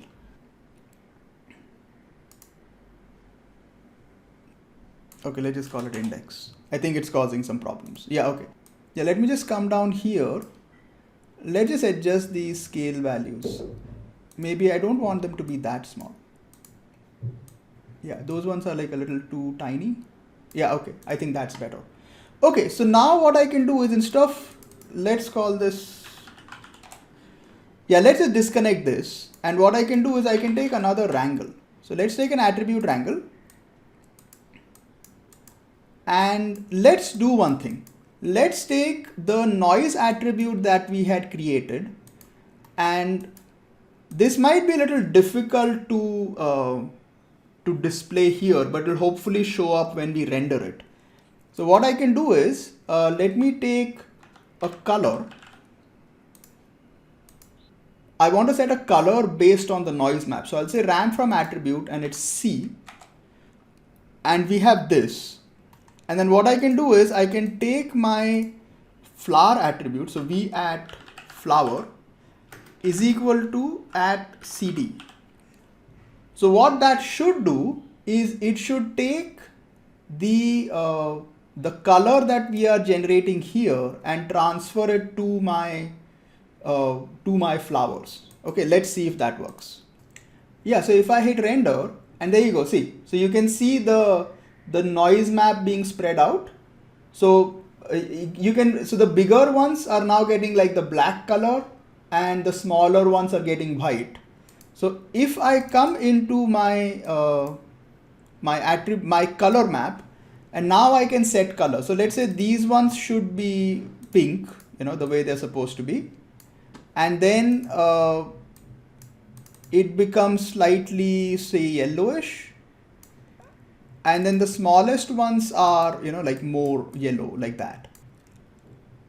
Okay, let's just call it index. I think it's causing some problems. Yeah, okay. Yeah, let me just come down here. Let's just adjust these scale values. Maybe I don't want them to be that small. Yeah, those ones are like a little too tiny. Yeah, okay, I think that's better. Okay, so now what I can do is instead of, let's call this, yeah, let's just disconnect this. And what I can do is I can take another wrangle. So let's take an attribute wrangle. And let's do one thing. Let's take the noise attribute that we had created, and this might be a little difficult to display here, but it will hopefully show up when we render it. So what I can do is, let me take a color. I want to set a color based on the noise map. So I'll say ram from attribute and it's C, and we have this. And then what I can do is I can take my flower attribute. So v at flower is equal to at CD. So what that should do is it should take the color that we are generating here and transfer it to my flowers. Okay, let's see if that works. Yeah, so if I hit render, and there you go, see. So you can see the noise map being spread out. So so the bigger ones are now getting like the black color and the smaller ones are getting white. So if I come into my my color map, and now I can set color. So let's say these ones should be pink, the way they're supposed to be. And then it becomes slightly, say, yellowish. And then the smallest ones are, like more yellow, like that.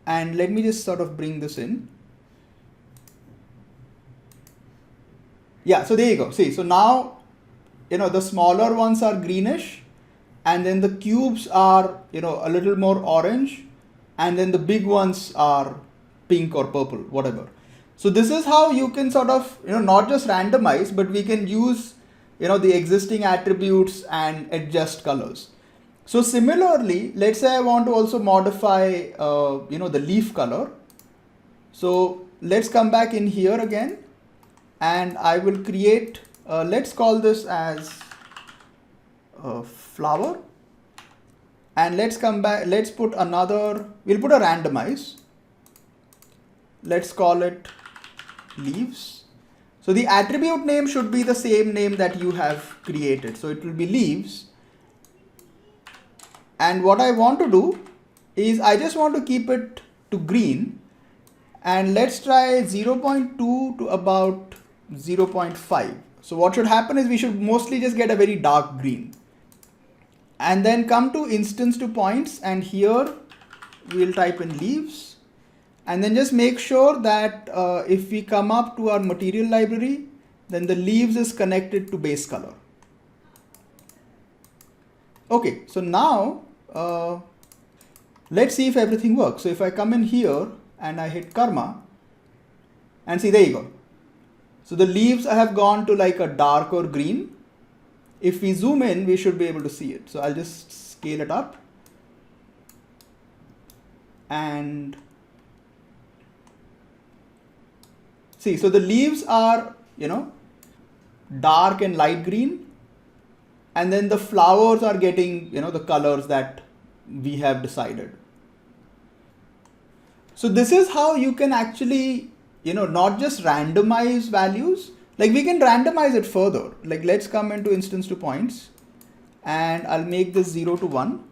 And let me just sort of bring this in. Yeah, so there you go. See, so now, the smaller ones are greenish, and then the cubes are, a little more orange, and then the big ones are pink or purple, whatever. So this is how you can sort of, not just randomize, but we can use the existing attributes and adjust colors. So similarly, let's say I want to also modify, the leaf color. So let's come back in here again, and I will create, let's call this as flower. And let's come back, let's put another, we'll put a randomize. Let's call it leaves. So the attribute name should be the same name that you have created. So it will be leaves. And what I want to do is I just want to keep it to green. And let's try 0.2 to about 0.5. So what should happen is we should mostly just get a very dark green. And then come to instance to points, and here we'll type in leaves. And then just make sure that if we come up to our material library, then the leaves is connected to base color. Okay, so now let's see if everything works. So if I come in here and I hit karma, and see, there you go. So the leaves have gone to like a darker green. If we zoom in, we should be able to see it. So I'll just scale it up. And see, so the leaves are, dark and light green, and then the flowers are getting, the colors that we have decided. So this is how you can actually, not just randomize values, like we can randomize it further. Like let's come into instance to points, and I'll make this 0 to 1.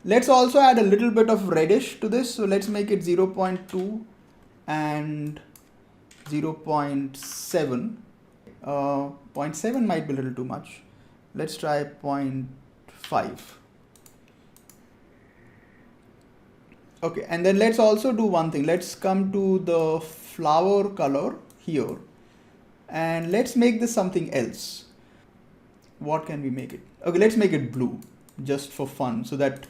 Let's also add a little bit of reddish to this. So let's make it 0.2 and 0.7. 0.7 might be a little too much. Let's try 0.5. Okay, and then let's also do one thing. Let's come to the flower color here and let's make this something else. What can we make it? Okay, let's make it blue just for fun so that,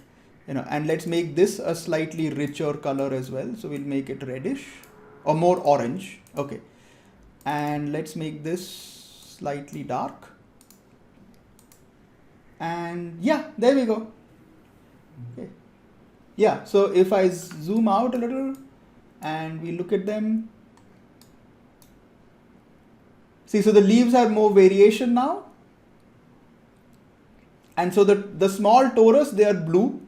and let's make this a slightly richer color as well. So we'll make it reddish or more orange. Okay, and let's make this slightly dark. And yeah, there we go. Okay. Yeah, so if I zoom out a little and we look at them, see, so the leaves have more variation now. And so the small torus, they are blue,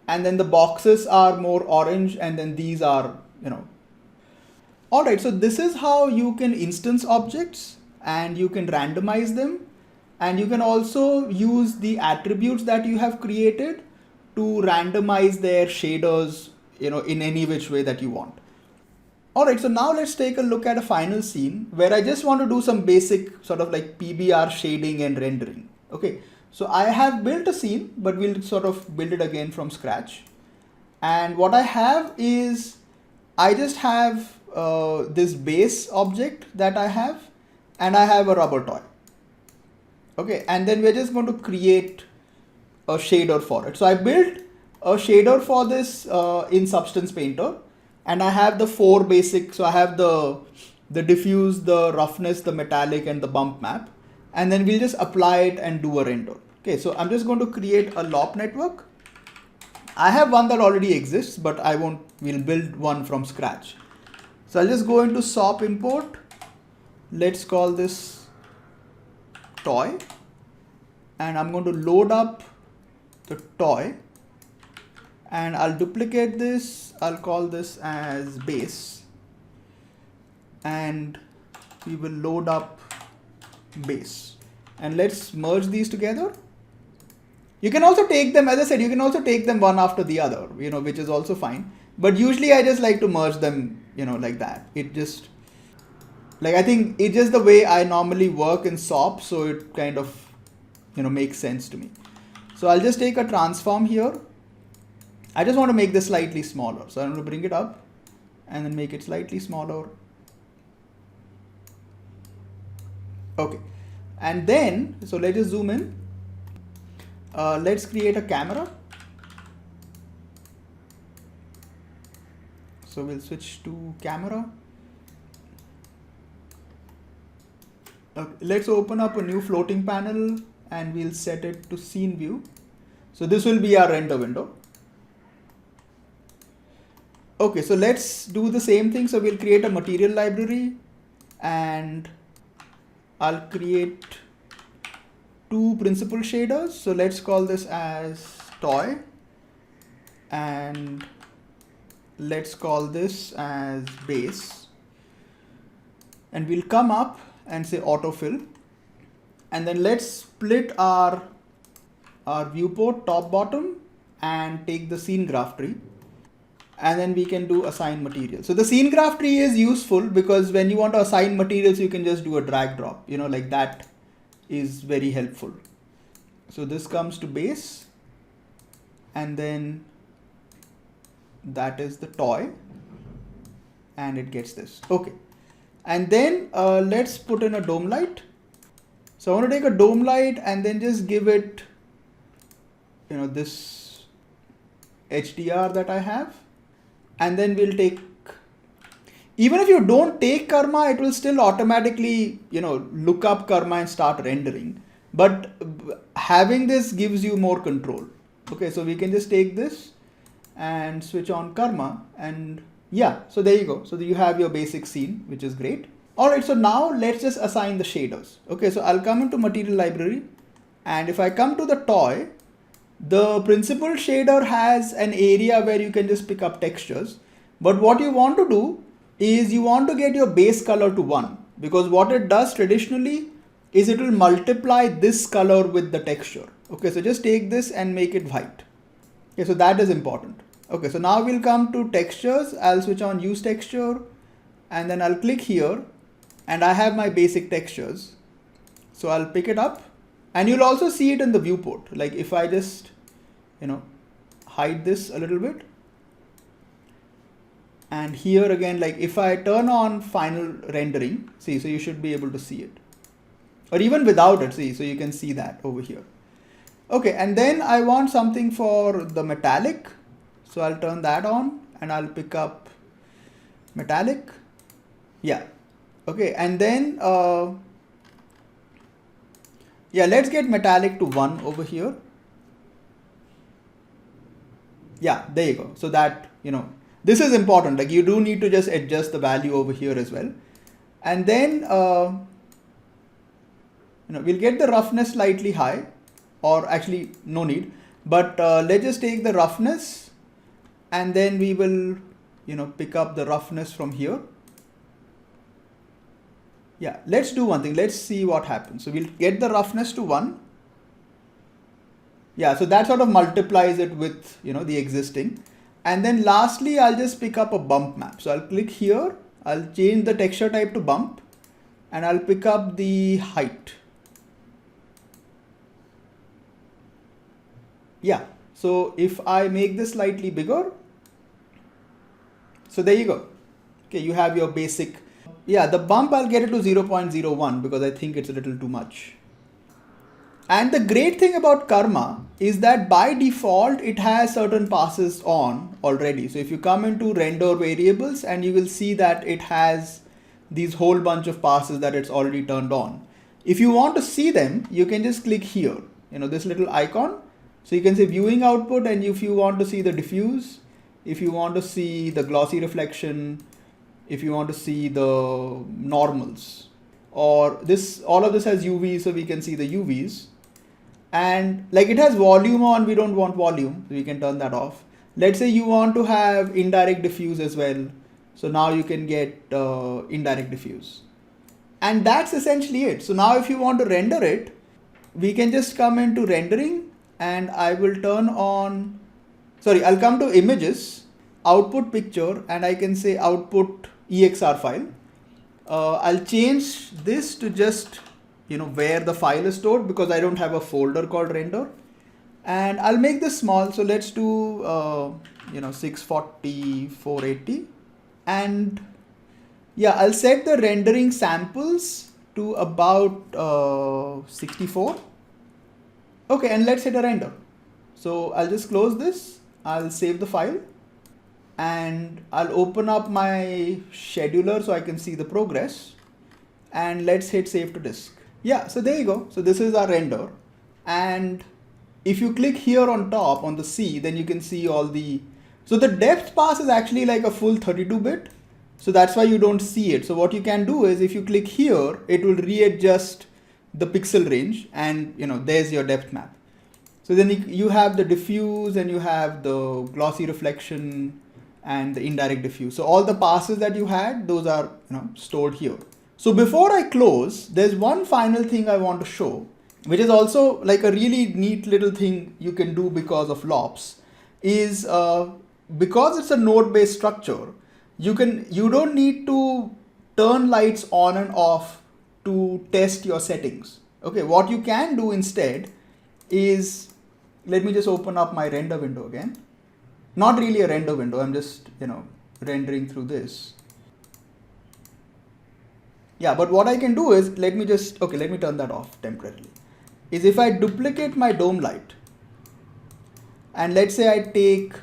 and then the boxes are more orange, and then these are, All right, so this is how you can instance objects and you can randomize them, and you can also use the attributes that you have created to randomize their shaders, in any which way that you want. All right, so now let's take a look at a final scene where I just want to do some basic sort of like PBR shading and rendering. Okay, so I have built a scene, but we'll sort of build it again from scratch. And what I have is, I just have this base object that I have, and I have a rubber toy. Okay, and then we're just going to create a shader for it. So I built a shader for this in Substance Painter, and I have the 4 basic. So I have the diffuse, the roughness, the metallic, and the bump map, and then we'll just apply it and do a render. Okay, so I'm just going to create a LOP network. I have one that already exists, but we'll build one from scratch. So I'll just go into SOP import. Let's call this toy, and I'm going to load up the toy, and I'll duplicate this. I'll call this as base, and we will load up base, and let's merge these together. You can also take them, as I said, you can also take them one after the other, which is also fine. But usually I just like to merge them, like that. It just, I think it's just the way I normally work in SOP. So it kind of, makes sense to me. So I'll just take a transform here. I just want to make this slightly smaller. So I'm going to bring it up and then make it slightly smaller. Okay. And then, so let's just zoom in. Let's create a camera. So we'll switch to camera. Okay, let's open up a new floating panel and we'll set it to scene view. So this will be our render window. Okay, so let's do the same thing. So we'll create a material library, and I'll create 2 principal shaders. So let's call this as toy, and let's call this as base, and we'll come up and say autofill, and then let's split our viewport top bottom and take the scene graph tree, and then we can do assign material. So the scene graph tree is useful because when you want to assign materials, you can just do a drag drop, like that is very helpful. So this comes to base, and then that is the toy, and it gets this. Okay. And then let's put in a dome light. So I want to take a dome light and then just give it, this HDR that I have. And then we'll take, even if you don't take karma, it will still automatically, look up karma and start rendering. But having this gives you more control. Okay, so we can just take this and switch on karma, and yeah, so there you go. So you have your basic scene, which is great. All right, so now let's just assign the shaders. Okay, so I'll come into material library, and if I come to the toy, the principal shader has an area where you can just pick up textures. But what you want to do is you want to get your base color to 1, because what it does traditionally is it will multiply this color with the texture. Okay, so just take this and make it white. Okay, so that is important. Okay, so now we'll come to textures. I'll switch on use texture, and then I'll click here, and I have my basic textures. So I'll pick it up, and you'll also see it in the viewport. Like if I just, hide this a little bit, And here again, like if I turn on final rendering, see, so you should be able to see it. Or even without it, see, so you can see that over here. Okay, and then I want something for the metallic. So I'll turn that on and I'll pick up metallic. Yeah. Okay, and then, yeah, let's get metallic to 1 over here. Yeah, there you go. So that, this is important. Like you do need to just adjust the value over here as well. And then, we'll get the roughness slightly high, or actually no need, but let's just take the roughness and then we will, pick up the roughness from here. Yeah, let's do one thing. Let's see what happens. So we'll get the roughness to 1. Yeah, so that sort of multiplies it with, the existing. And then lastly, I'll just pick up a bump map. So I'll click here, I'll change the texture type to bump, and I'll pick up the height. Yeah, so if I make this slightly bigger, so there you go. Okay, you have your basic. Yeah, the bump I'll get it to 0.01 because I think it's a little too much. And the great thing about Karma is that by default, it has certain passes on already. So if you come into render variables, and you will see that it has these whole bunch of passes that it's already turned on. If you want to see them, you can just click here, this little icon. So you can say viewing output, and if you want to see the diffuse, if you want to see the glossy reflection, if you want to see the normals, or this, all of this has UV, so we can see the UVs. And like it has volume on, we don't want volume, so we can turn that off. Let's say you want to have indirect diffuse as well. So now you can get indirect diffuse. And that's essentially it. So now if you want to render it, we can just come into rendering, and I will turn on, I'll come to images, output picture, and I can say output EXR file. I'll change this to just, where the file is stored, because I don't have a folder called render. And I'll make this small. So let's do, 640, 480. And yeah, I'll set the rendering samples to about 64. Okay, and let's hit a render. So I'll just close this. I'll save the file. And I'll open up my scheduler so I can see the progress, and let's hit save to disk. Yeah, so there you go. So this is our render. And if you click here on top on the C, then you can see all the, so the depth pass is actually like a full 32-bit. So that's why you don't see it. So what you can do is if you click here, it will readjust the pixel range, and there's your depth map. So then you have the diffuse, and you have the glossy reflection, and the indirect diffuse. So all the passes that you had, those are stored here. So before I close, there's one final thing I want to show, which is also like a really neat little thing you can do because of LOPS, is because it's a node-based structure, you don't need to turn lights on and off to test your settings. Okay, what you can do instead is, let me just open up my render window again. Not really a render window, I'm just, rendering through this. Yeah, but what I can do is, let me turn that off temporarily. Is if I duplicate my dome light, and let's say I take,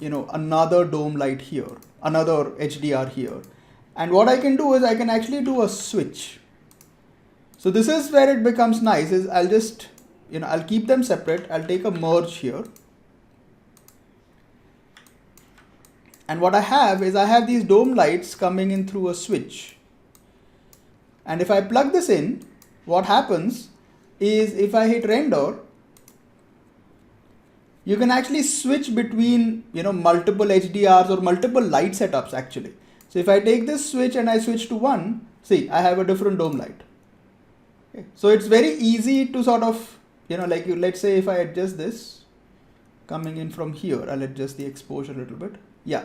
another dome light here, another HDR here. And what I can do is I can actually do a switch. So this is where it becomes nice, is I'll just, I'll keep them separate. I'll take a merge here. And what I have is I have these dome lights coming in through a switch. And if I plug this in, what happens is if I hit render, you can actually switch between, multiple HDRs or multiple light setups actually. So if I take this switch and I switch to 1, see, I have a different dome light. Okay. So it's very easy to sort of, let's say if I adjust this, coming in from here, I'll adjust the exposure a little bit. Yeah.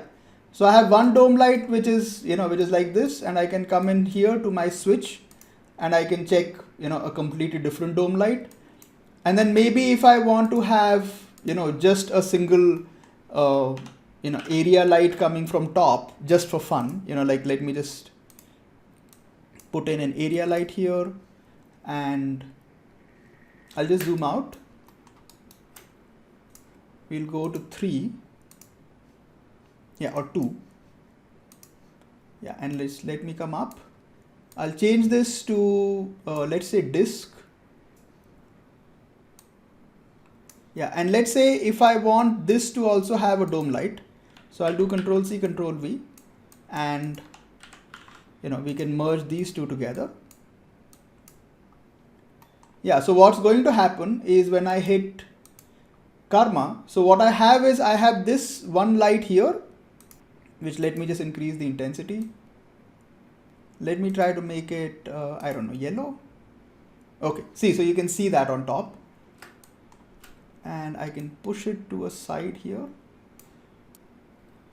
So I have one dome light, which is like this, and I can come in here to my switch and I can check, a completely different dome light. And then maybe if I want to have, just a single, area light coming from top just for fun, like let me just put in an area light here and I'll just zoom out. We'll go to 3, or 2. And let me come up. I'll change this to, let's say disk. And let's say if I want this to also have a dome light, so I'll do Control C, Control V, and we can merge these two together. So what's going to happen is when I hit Karma, so what I have is I have this one light here, which let me just increase the intensity. Let me try to make it, I don't know, yellow. Okay, see, so you can see that on top. And I can push it to a side here.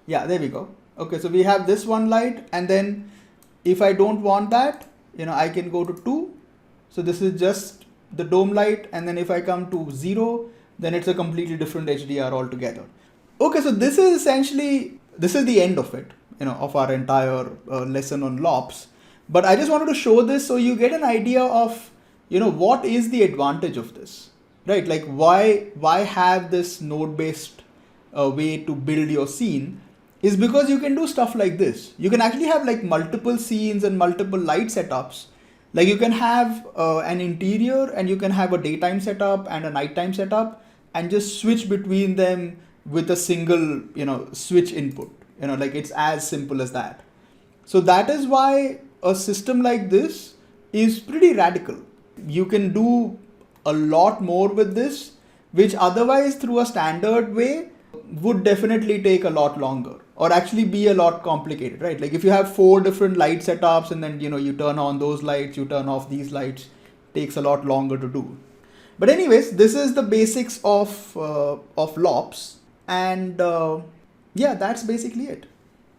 There we go. Okay, so we have this one light, and then if I don't want that, I can go to 2. So this is just the dome light, and then if I come to 0, then it's a completely different HDR altogether. Okay, so this is the end of it, of our entire lesson on LOPS. But I just wanted to show this so you get an idea of, what is the advantage of this, right? Like why have this node-based way to build your scene is because you can do stuff like this. You can actually have like multiple scenes and multiple light setups. Like you can have an interior and you can have a daytime setup and a nighttime setup and just switch between them with a single, switch input, like it's as simple as that. So that is why a system like this is pretty radical. You can do a lot more with this, which otherwise through a standard way would definitely take a lot longer or actually be a lot complicated, right? Like if you have 4 different light setups and then, you turn on those lights, you turn off these lights, takes a lot longer to do. But anyways, this is the basics of LOPS, and that's basically it.